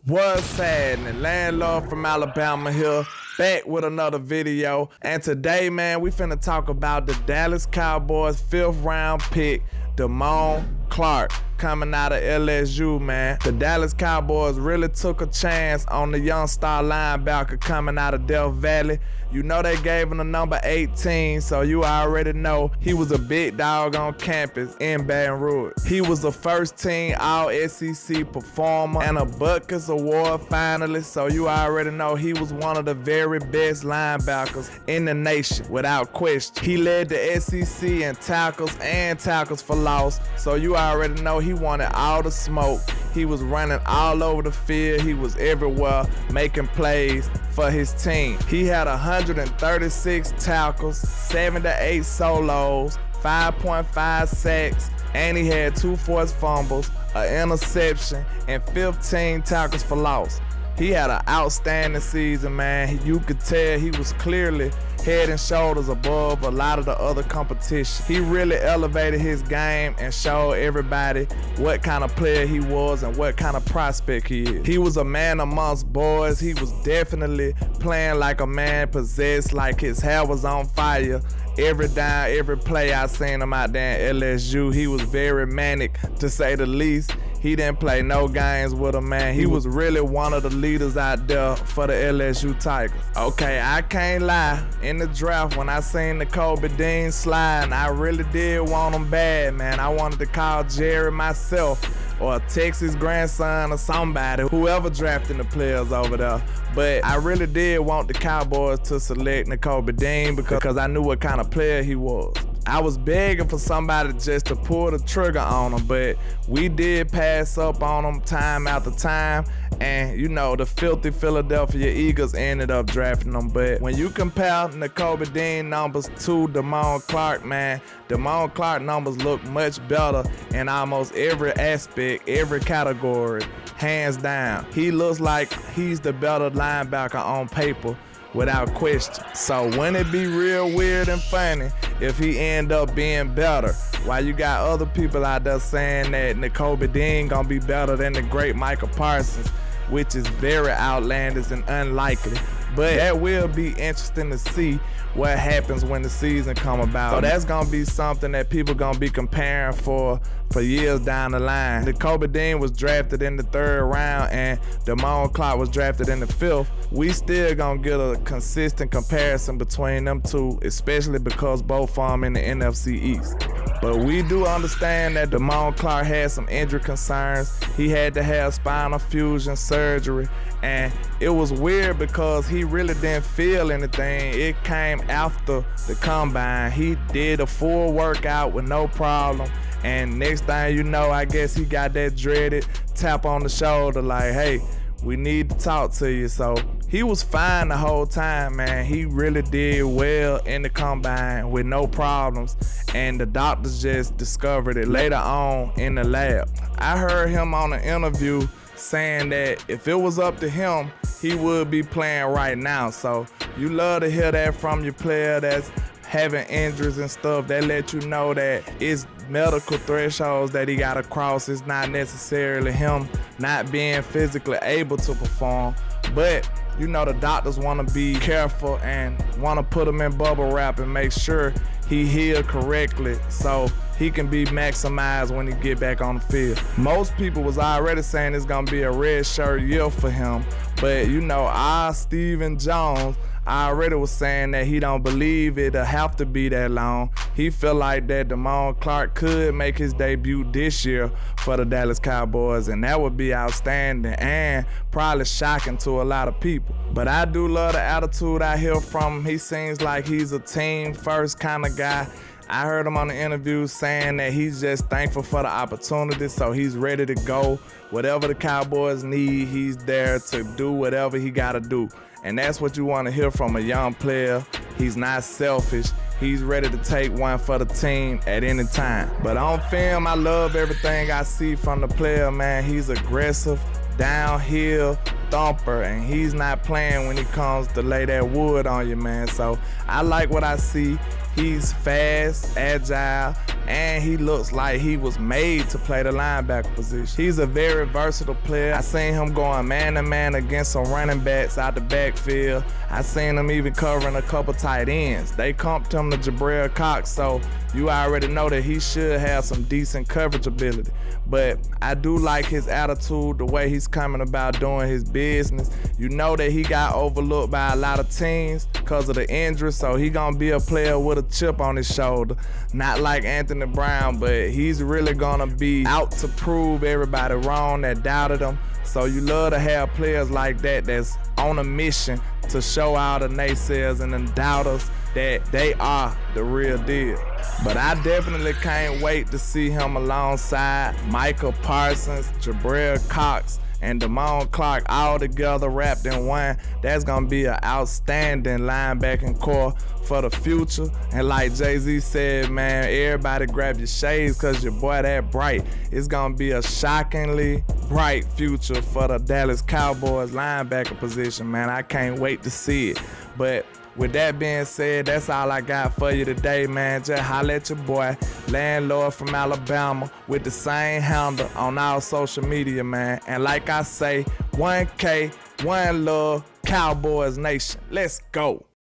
What's happening? Landlord from Alabama here, back with another video. And today, man, we finna talk about the Dallas Cowboys 5th round pick, Demone Clark, coming out of LSU, man. The Dallas Cowboys really took a chance on the young star linebacker coming out of Death Valley. You know they gave him the number 18, so you already know he was a big dog on campus in Baton Rouge. He was a first-team All-SEC performer and a Butkus Award finalist, so you already know he was one of the very best linebackers in the nation, without question. He led the SEC in tackles and tackles for loss, so you already know he wanted all the smoke. He was running all over the field. He was everywhere making plays for his team. He had 136 tackles, 7 to 8 solos, 5.5 sacks, and he had 2 forced fumbles, an interception, and 15 tackles for loss. He had an outstanding season, man. You could tell he was clearly head and shoulders above a lot of the other competition. He really elevated his game and showed everybody what kind of player he was and what kind of prospect he is. He was a man amongst boys. He was definitely playing like a man possessed, like his hair was on fire. Every down, every play I seen him out there in LSU, he was very manic, to say the least. He didn't play no games with him, man. He was really one of the leaders out there for the LSU Tigers. Okay, I can't lie. In the draft, when I seen the Deone slide, I really did want him bad, man. I wanted to call Jerry myself, or Texas grandson, or somebody, whoever drafting the players over there. But I really did want the Cowboys to select Deone because I knew what kind of player he was. I was begging for somebody just to pull the trigger on him, but we did pass up on him time after time. And you know, the filthy Philadelphia Eagles ended up drafting him. But when you compare Deone numbers to Damone Clark, man, Damone Clark numbers look much better in almost every aspect, every category, hands down. He looks like he's the better linebacker on paper, without question. So wouldn't it be real weird and funny if he end up being better, while you got other people out there saying that Deone gonna be better than the great Micah Parsons, which is very outlandish and unlikely. But that will be interesting to see what happens when the season come about. So that's gonna be something that people gonna be comparing for years down the line. Deone was drafted in the 3rd round and Demone Clark was drafted in the 5th. We still gonna get a consistent comparison between them two, especially because both of them in the NFC East. But we do understand that Demone Clark had some injury concerns. He had to have spinal fusion surgery, and it was weird because he really didn't feel anything. It came after the combine. He did a full workout with no problem, and next thing you know, I guess he got that dreaded tap on the shoulder like, hey, we need to talk to you. So he was fine the whole time, man. He really did well in the combine with no problems, and the doctors just discovered it later on in the lab. I heard him on an interview saying that if it was up to him, he would be playing right now. So you love to hear that from your player that's having injuries and stuff. That let you know that it's medical thresholds that he gotta cross. It's not necessarily him not being physically able to perform, but you know, the doctors want to be careful and want to put him in bubble wrap and make sure he healed correctly so he can be maximized when he get back on the field. Most people was already saying it's gonna be a red shirt year for him, but you know, our Stephen Jones already was saying that he don't believe it'll have to be that long. He feel like that Demone Clark could make his debut this year for the Dallas Cowboys, and that would be outstanding and probably shocking to a lot of people. But I do love the attitude I hear from him. He seems like he's a team first kind of guy. I heard him on the interview saying that he's just thankful for the opportunity, so he's ready to go. Whatever the Cowboys need, he's there to do whatever he gotta do. And that's what you want to hear from a young player. He's not selfish. He's ready to take one for the team at any time. But on film, I love everything I see from the player, man. He's aggressive, downhill thumper, and he's not playing when he comes to lay that wood on you, man. So I like what I see. He's fast, agile, and he looks like he was made to play the linebacker position. He's a very versatile player. I seen him going man-to-man against some running backs out the backfield. I seen him even covering a couple tight ends. They comped him to Jabril Cox, so you already know that he should have some decent coverage ability. But I do like his attitude, the way he's coming about doing his business. You know that he got overlooked by a lot of teams because of the injury, so he gonna be a player with a chip on his shoulder. Not like Anthony Brown, but he's really gonna be out to prove everybody wrong that doubted him. So you love to have players like that that's on a mission to show all the naysayers and the doubters that they are the real deal. But I definitely can't wait to see him alongside Micah Parsons, Jabril Cox, and Demone Clark all together wrapped in one. That's gonna be an outstanding linebacking core for the future. And like Jay-Z said, man, everybody grab your shades cause your boy that bright. It's gonna be a shockingly bright future for the Dallas Cowboys linebacker position, man. I can't wait to see it. But with that being said, that's all I got for you today, man. Just holla at your boy, Landlord from Alabama, with the same handle on all social media, man. And like I say, 1K, one love, Cowboys Nation. Let's go.